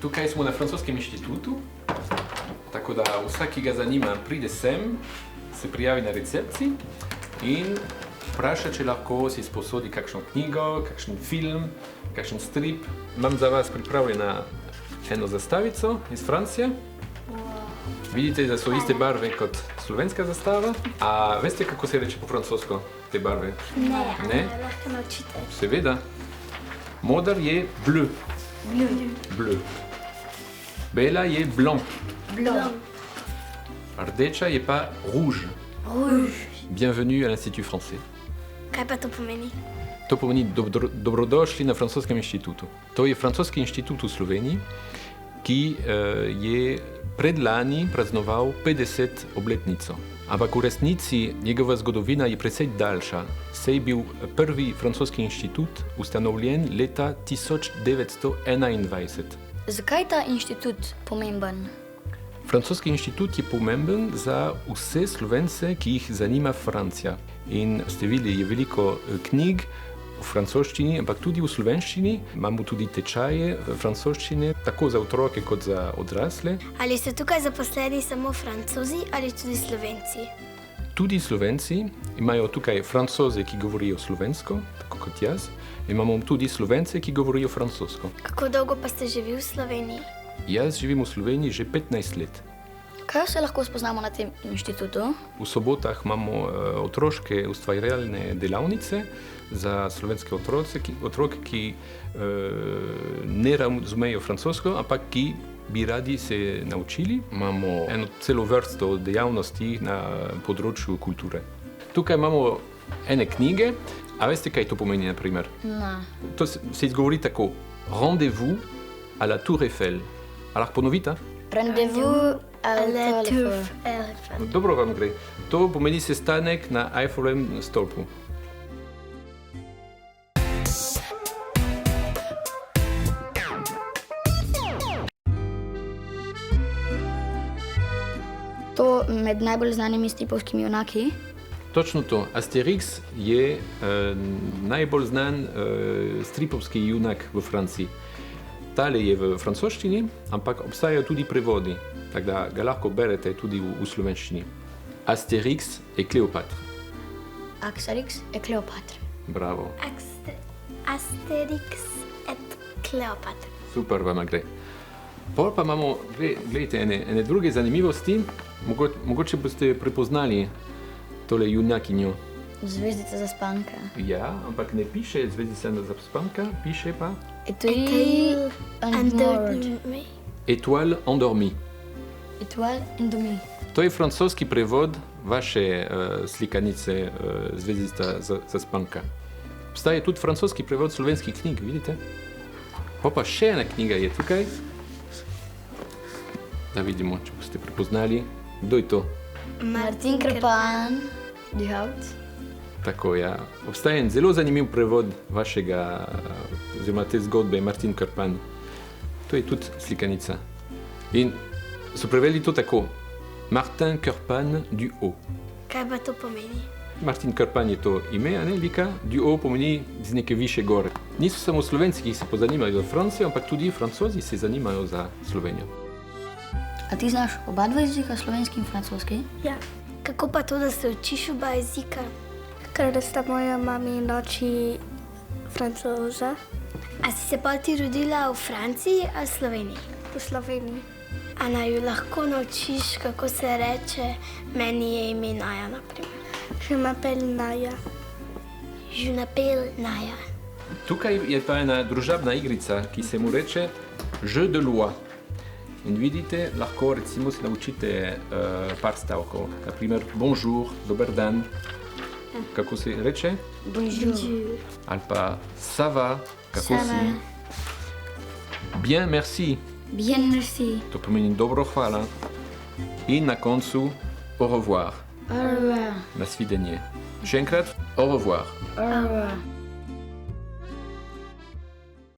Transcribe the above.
Tukaj smo na francuskem inštitutu, tako da vsak, ki ga zanima, pride sem, se prijavi na recepciji in vpraša, če lahko si sposodi kakšno knjigo, kakšen film, kakšen strip. Imam za vas pripravljena eno zastavico iz Francije. Vidite, da so iste barve kot slovenska zastava. A veste, kako se reče po francosko te barve? Ne? Lahko naučite. Seveda. Moder je bleu. Bleu. Bela je blanc. Rdeča je pa rouge. Bienvenue à l'Institut français. Kaj pa to pomeni? To pomeni dobrodošli na francoskem inštitutu. To je francoski inštitut v Sloveniji, ki je predlani praznoval 50 obletnico. Ampak v resnici njegova zgodovina je precej daljša. Saj je bil prvi francoski inštitut ustanovljen leta 1921. Zakaj je ta inštitut pomemben? Francoski inštitut je pomemben za vse Slovence, ki jih zanima Francija. In ste videli, je veliko knjig v francoščini, ampak tudi v slovenščini. Imamo tudi tečaje francoščine, tako za otroke kot za odrasle. Ali so tukaj zaposleni samo Francozi ali tudi Slovenci? Tudi Slovenci imajo tukaj Francoze, ki govorijo slovensko, tako kot jaz. Imamo tudi Slovence, ki govorijo francosko. Kako dolgo pa ste živi v Sloveniji? Jaz živim v Sloveniji že 15 let. Kaj se lahko spoznamo na tem inštitutu? V sobotah imamo otroške ustvarjalne delavnice za slovenske otroke, ki ne razumejo francosko, ampak ki bi radi se naučili. Imamo eno celo vrsto dejavnosti na področju kulture. Tukaj imamo ene knjige. A veste, kaj to pomeni, na primer? Ne. To se izgovori tako. Rendez-vous à la Tour Eiffel. A lahko ponovite? Rendezvous à la Tour Eiffel. Dobro vam gre. To pomeni sestanek na Eiffelovem stolpu. To med najbolj znanimi stripovskimi junaki. Točno to. Asterix je najbolj znan stripovski junak v Franciji. Tale je v francoščini, ampak obstajajo tudi prevodi, tako da ga lahko berete tudi v slovenščini. Asterix et Cléopâtre. Asterix et Cléopâtre. Bravo. Asterix et Cléopâtre. Super vam gre. Pol pa imamo, gledajte, ene druge zanimivosti. Mogoče boste prepoznali tole junakinjo. Zvezdica zaspanka. Ja, ampak ne piše zvezdica zaspanka, piše pa Étoile endormie. Étoile endormie. Étoile endormie. To je francoski prevod vaše slikanice zvezdica zaspanka. Obstaja tudi francoski prevod slovenskih knjig, vidite? Pa še ena knjiga je tukaj. Da vidimo, če boste prepoznali. Kdo je to? Martin Krpan. Duhout. Tako, ja. Obstaja en zelo zanimiv prevod vašega, oziroma te zgodbe, Martin Krpan. To je tudi slikanica. In so preveli to tako. Martin Krpan du Haut. Kaj pa to pomeni? Martin Krpan je to ime, a ne, lika. Du Haut pomeni z neke više gore. Niso samo Slovenci, ki se pozanimajo za Francijo, ampak tudi Francozi se zanimajo za Slovenijo. A ti znaš oba dva jezika, slovenski in francoski? Ja. Kako pa to, da se učiš oba jezika? Ker sta moja mama in oči Francoza. A si se pa ti rodila v Franciji ali Sloveniji? V Sloveniji. A naj jo lahko naučiš, kako se reče, meni je ime Naja, na primer. Je m'appelle Naya. Je m'appelle Naja. Tukaj je pa ena družabna igrica, ki se mu reče Jeu de loi. In vidite, lahko recimo se naučite par stavkov. Na primer, bonjour, dober dan. Kako se reče? Bonjour. Ali pa ça va, kako si? Bien, merci. Bien, merci. To pomeni dobro, hvala. In na koncu au revoir. Au revoir. Nasvidenje. Še enkrat, au revoir. Au revoir.